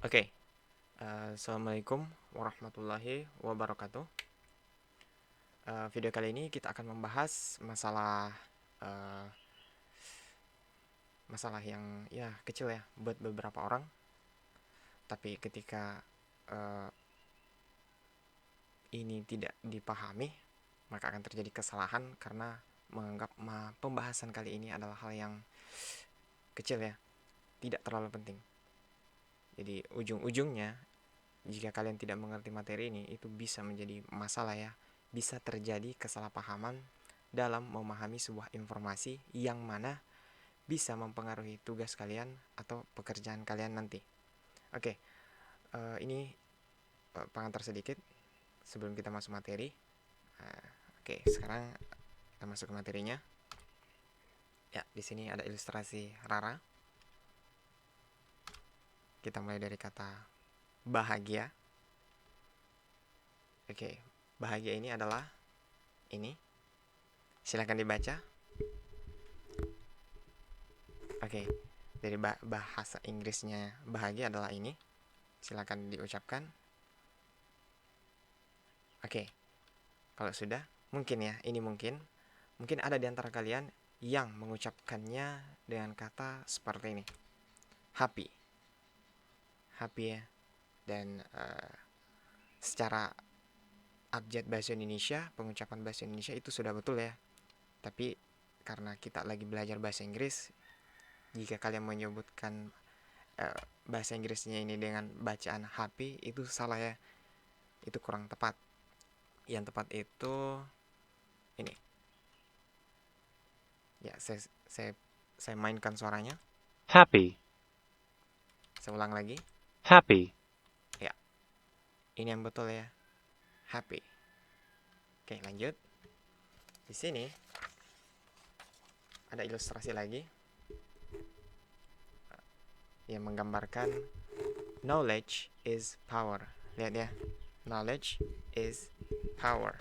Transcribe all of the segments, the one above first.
Oke, Assalamualaikum warahmatullahi wabarakatuh. Video kali ini kita akan membahas eh, masalah yang ya kecil ya buat beberapa orang, tapi ketika eh, ini tidak dipahami, maka akan terjadi kesalahan karena menganggap pembahasan kali ini adalah hal yang kecil ya, tidak terlalu penting. Jadi ujung-ujungnya jika kalian tidak mengerti materi ini, itu bisa menjadi masalah ya. Bisa terjadi kesalahpahaman dalam memahami sebuah informasi yang mana bisa mempengaruhi tugas kalian atau pekerjaan kalian nanti. Oke, ini pengantar sedikit sebelum kita masuk materi. Oke, sekarang kita masuk ke materinya. Ya, di sini ada ilustrasi Rara. Kita mulai dari kata bahagia. Oke, bahagia ini adalah ini. Silakan dibaca. Oke, dari bahasa Inggrisnya bahagia adalah ini. Silakan diucapkan. Oke, kalau sudah, mungkin ya, ini mungkin. Mungkin ada di antara kalian yang mengucapkannya dengan kata seperti ini. Happy. Happy ya. Dan secara abjad bahasa Indonesia, pengucapan bahasa Indonesia itu sudah betul ya. Tapi karena kita lagi belajar bahasa Inggris, jika kalian menyebutkan bahasa Inggrisnya ini dengan bacaan happy, itu salah ya. Itu kurang tepat. Yang tepat itu ini. Ya, saya mainkan suaranya. Happy, Saya ulang lagi. happy, Ya, ini yang betul ya. Happy. Oke, lanjut. Di sini ada ilustrasi lagi yang menggambarkan knowledge is power. Lihat ya. Knowledge is power.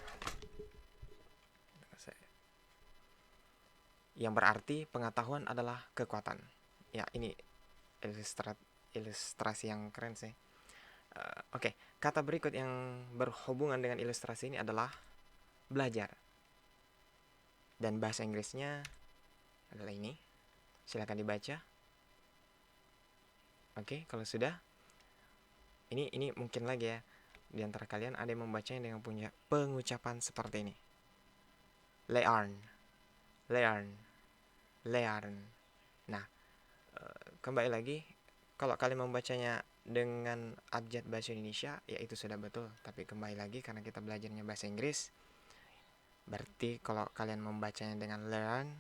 Yang berarti pengetahuan adalah kekuatan. Ya, ini ilustrasi yang keren sih. Oke, kata berikut yang berhubungan dengan ilustrasi ini adalah belajar. Dan bahasa Inggrisnya adalah ini. Silakan dibaca. Oke, kalau sudah, ini mungkin lagi ya. Di antara kalian ada yang membacanya dengan punya pengucapan seperti ini. Learn, learn, learn. Nah, kembali lagi, kalau kalian membacanya dengan abjad bahasa Indonesia, ya itu sudah betul. Tapi kembali lagi, karena kita belajarnya bahasa Inggris, berarti kalau kalian membacanya dengan learn,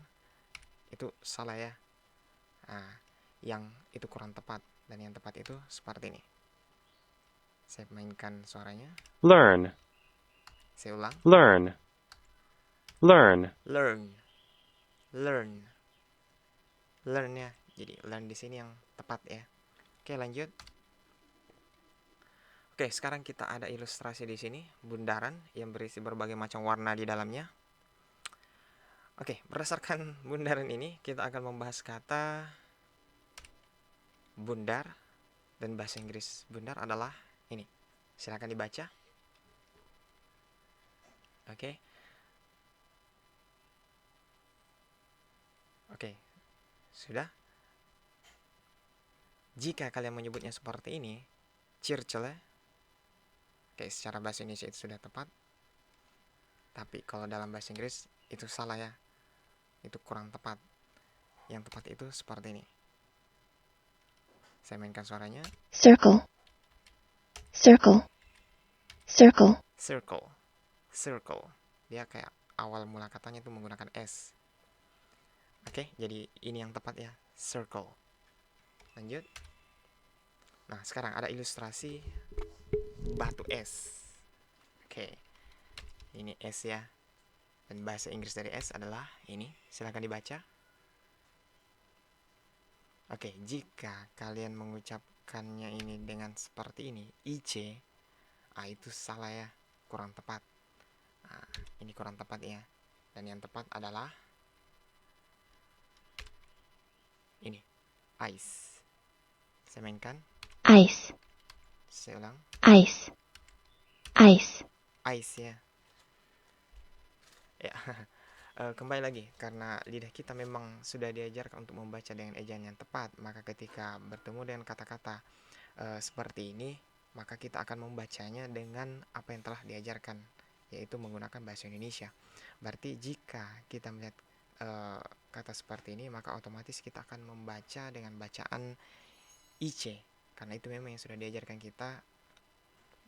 itu salah ya. Nah, yang itu kurang tepat. Dan yang tepat itu seperti ini. Saya mainkan suaranya. learn, Saya ulang. learn, learn, Learn, learn, learn ya. Jadi learn di sini yang tepat ya. Oke, lanjut. Oke, sekarang kita ada ilustrasi di sini, bundaran yang berisi berbagai macam warna di dalamnya. Oke, berdasarkan bundaran ini, kita akan membahas kata bundar, dan bahasa Inggris bundar adalah ini. Silakan dibaca. Oke. Oke. Sudah? Jika kalian menyebutnya seperti ini, circle. Oke, secara bahasa Indonesia itu sudah tepat. Tapi kalau dalam bahasa Inggris itu salah ya. Itu kurang tepat. Yang tepat itu seperti ini. Saya mainkan suaranya. Circle, circle, circle. Circle. Circle. Dia kayak awal mula katanya itu menggunakan S. Oke, jadi ini yang tepat ya. Circle. Lanjut. Nah, sekarang ada ilustrasi batu es. Oke. Ini S ya. Dan bahasa Inggris dari S adalah ini. Silahkan dibaca. Oke, jika kalian mengucapkannya ini dengan seperti ini, IC, itu salah ya. Kurang tepat. Nah, ini kurang tepat ya. Dan yang tepat adalah ini. Ice. Saya mainkan. Ice, Saya ulang. ice, ice, Ice ya. Ya. Kembali lagi, karena lidah kita memang sudah diajarkan untuk membaca dengan ejaan yang tepat, maka ketika bertemu dengan kata-kata seperti ini, maka kita akan membacanya dengan apa yang telah diajarkan, yaitu menggunakan bahasa Indonesia. Berarti jika kita melihat kata seperti ini, maka otomatis kita akan membaca dengan bacaan IC, karena itu memang yang sudah diajarkan kita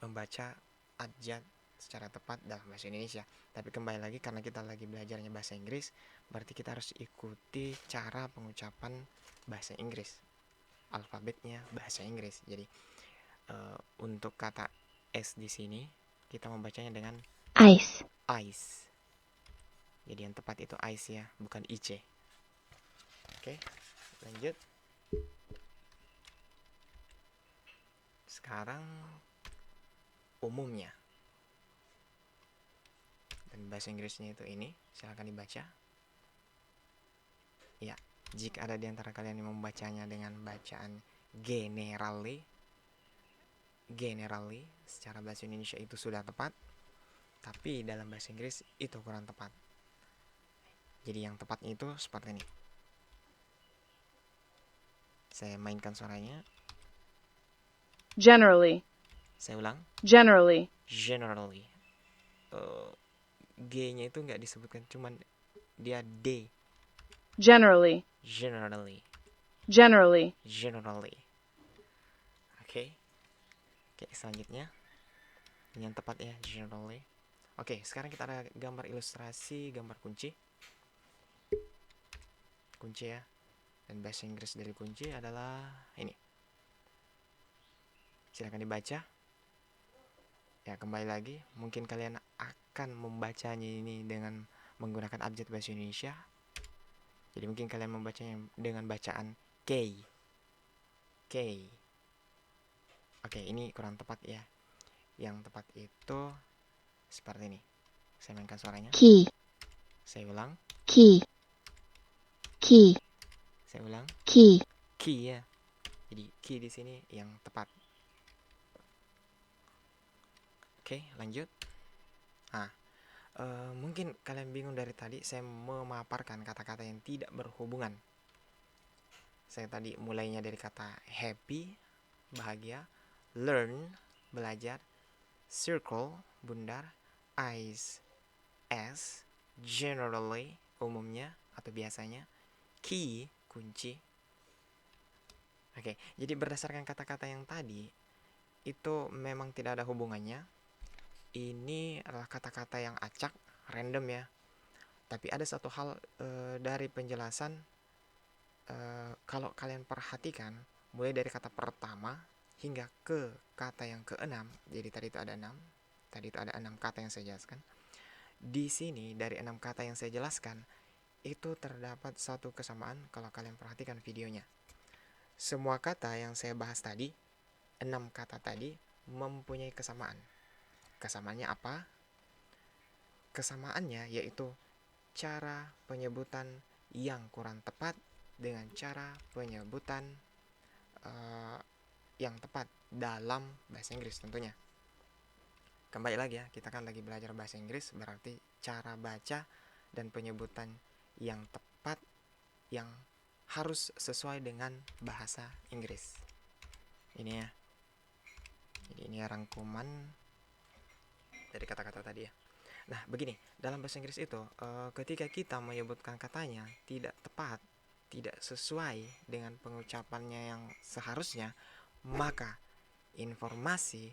membaca abjad secara tepat dalam bahasa Indonesia. Tapi kembali lagi, karena kita lagi belajarnya bahasa Inggris, berarti kita harus ikuti cara pengucapan bahasa Inggris, alfabetnya bahasa Inggris. Jadi untuk kata S di sini kita membacanya dengan ice, ice. Jadi yang tepat itu ice ya, bukan IC. Oke, lanjut. Sekarang umumnya. Dan bahasa Inggrisnya itu ini, silahkan dibaca. Ya, jika ada di antara kalian yang membacanya dengan bacaan generally, secara bahasa Indonesia itu sudah tepat, tapi dalam bahasa Inggris itu kurang tepat. Jadi yang tepatnya itu seperti ini. Saya mainkan suaranya. Generally. Saya ulang. Generally. Generally. G-nya itu nggak disebutkan, cuman dia D. Generally. Generally. Generally. Generally. Oke. Oke, selanjutnya. Ini yang tepat ya, generally. Oke, sekarang kita ada gambar ilustrasi, gambar kunci. Kunci ya. Dan bahasa Inggris dari kunci adalah ini. Silahkan dibaca. Ya, kembali lagi, mungkin kalian akan membacanya ini dengan menggunakan abjad bahasa Indonesia. Jadi mungkin kalian membacanya dengan bacaan K. K. Oke, ini kurang tepat ya. Yang tepat itu seperti ini. Saya mainkan suaranya. key, Saya ulang. key, key, Saya ulang. key, Key ya. Jadi key di sini yang tepat. Oke, lanjut. Nah, mungkin kalian bingung dari tadi saya memaparkan kata-kata yang tidak berhubungan. Saya tadi mulainya dari kata happy, bahagia, learn, belajar, circle, bundar, ice, s, generally, umumnya atau biasanya, key, kunci. Oke, jadi berdasarkan kata-kata yang tadi, itu memang tidak ada hubungannya. Ini adalah kata-kata yang acak, random ya. Tapi ada satu hal dari penjelasan, kalau kalian perhatikan, mulai dari kata pertama hingga ke kata yang keenam. Jadi tadi itu ada 6. Tadi itu ada 6 kata yang saya jelaskan. Di sini dari 6 kata yang saya jelaskan, itu terdapat satu kesamaan kalau kalian perhatikan videonya. Semua kata yang saya bahas tadi, 6 kata tadi, mempunyai kesamaan. Kesamaannya apa? Kesamaannya yaitu cara penyebutan yang kurang tepat dengan cara penyebutan yang tepat dalam bahasa Inggris tentunya. Kembali lagi ya, kita kan lagi belajar bahasa Inggris, berarti cara baca dan penyebutan yang tepat yang harus sesuai dengan bahasa Inggris. Ini ya. Jadi ini rangkuman dari kata-kata tadi ya. Nah, begini, dalam bahasa Inggris itu ketika kita menyebutkan katanya tidak tepat, tidak sesuai dengan pengucapannya yang seharusnya, maka informasi,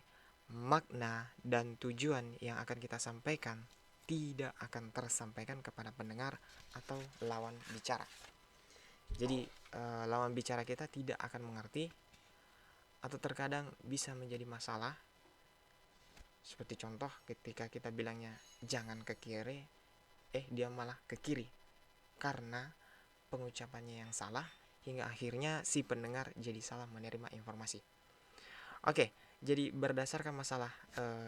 makna, dan tujuan yang akan kita sampaikan tidak akan tersampaikan kepada pendengar atau lawan bicara. Jadi lawan bicara kita tidak akan mengerti, atau terkadang bisa menjadi masalah. Seperti contoh ketika kita bilangnya jangan ke kiri, dia malah ke kiri karena pengucapannya yang salah, hingga akhirnya si pendengar jadi salah menerima informasi. Oke, jadi berdasarkan masalah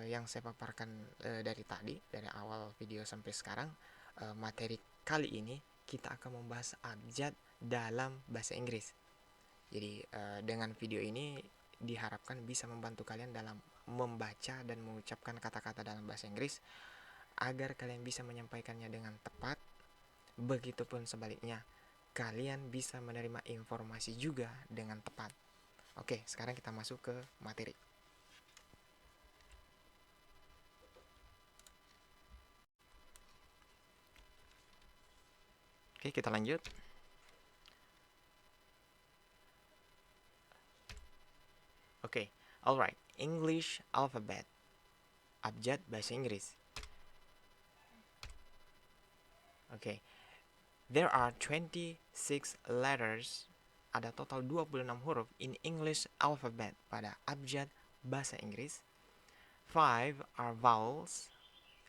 yang saya paparkan dari tadi, dari awal video sampai sekarang, materi kali ini kita akan membahas abjad dalam bahasa Inggris. Jadi dengan video ini diharapkan bisa membantu kalian dalam membaca dan mengucapkan kata-kata dalam bahasa Inggris agar kalian bisa menyampaikannya dengan tepat. Begitupun sebaliknya, kalian bisa menerima informasi juga dengan tepat. Oke, sekarang kita masuk ke materi. Oke, kita lanjut. Oke, alright. English alphabet. Abjad bahasa Inggris. Oke. There are 26 letters. Ada total 26 huruf in English alphabet pada abjad bahasa Inggris. 5 are vowels.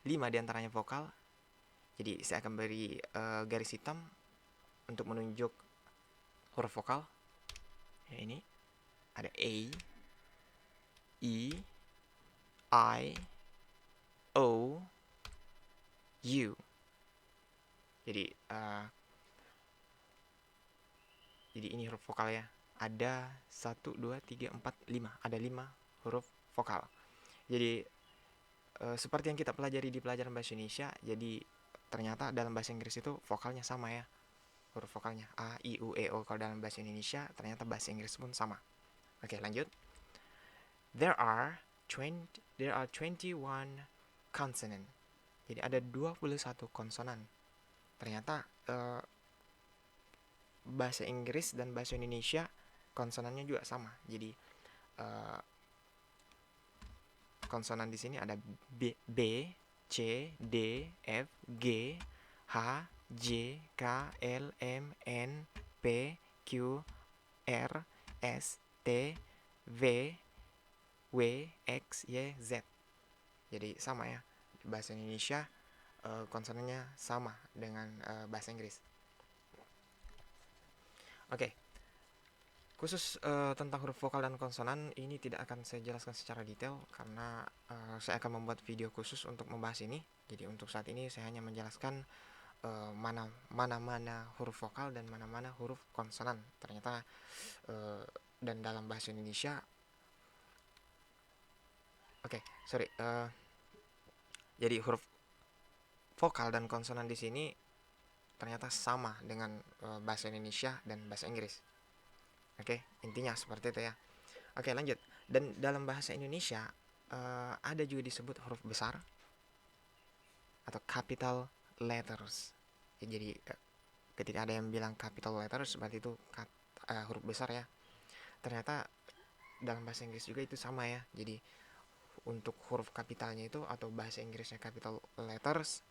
5 diantaranya vokal. Jadi saya akan beri garis hitam untuk menunjuk huruf vokal. Ya, ini ada A, E, I, O, U. Jadi ini huruf vokal ya. Ada 1, 2, 3, 4, 5. Ada 5 huruf vokal. Jadi seperti yang kita pelajari di pelajaran bahasa Indonesia, jadi ternyata dalam bahasa Inggris itu vokalnya sama ya. Huruf vokalnya A, I, U, E, O. Kalau dalam bahasa Indonesia, ternyata bahasa Inggris pun sama. Oke, lanjut. There are 21 consonant. Jadi ada 21 konsonan. Ternyata bahasa Inggris dan bahasa Indonesia konsonannya juga sama. Jadi konsonan di sini ada B, C, D, F, G, H, J, K, L, M, N, P, Q, R, S, T, V, W, X, Y, Z. Jadi sama ya. Bahasa Indonesia konsonannya sama dengan bahasa Inggris. Oke. Khusus tentang huruf vokal dan konsonan ini tidak akan saya jelaskan secara detail karena saya akan membuat video khusus untuk membahas ini. Jadi untuk saat ini saya hanya menjelaskan mana-mana huruf vokal dan mana-mana huruf konsonan. Ternyata dan dalam bahasa Indonesia, jadi huruf vokal dan konsonan di sini ternyata sama dengan bahasa Indonesia dan bahasa Inggris. Oke, intinya seperti itu ya. Oke, lanjut. Dan dalam bahasa Indonesia ada juga disebut huruf besar atau capital letters. Ya, jadi ketika ada yang bilang capital letters berarti itu huruf besar ya. Ternyata dalam bahasa Inggris juga itu sama ya. Jadi untuk huruf kapitalnya itu atau bahasa Inggrisnya capital letters,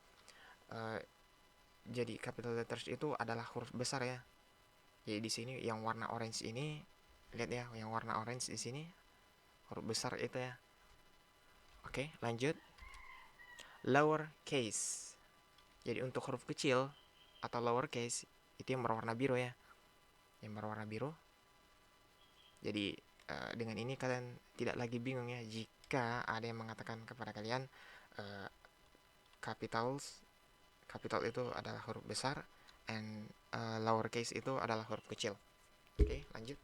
jadi capital letters itu adalah huruf besar ya. Jadi di sini yang warna orange ini, lihat ya, yang warna orange di sini huruf besar itu ya. Oke, lanjut. Lower case. Jadi untuk huruf kecil atau lower case itu yang berwarna biru ya. Yang berwarna biru. Jadi dengan ini kalian tidak lagi bingung ya jika ada yang mengatakan kepada kalian capital itu adalah huruf besar and lower case itu adalah huruf kecil. Oke, lanjut.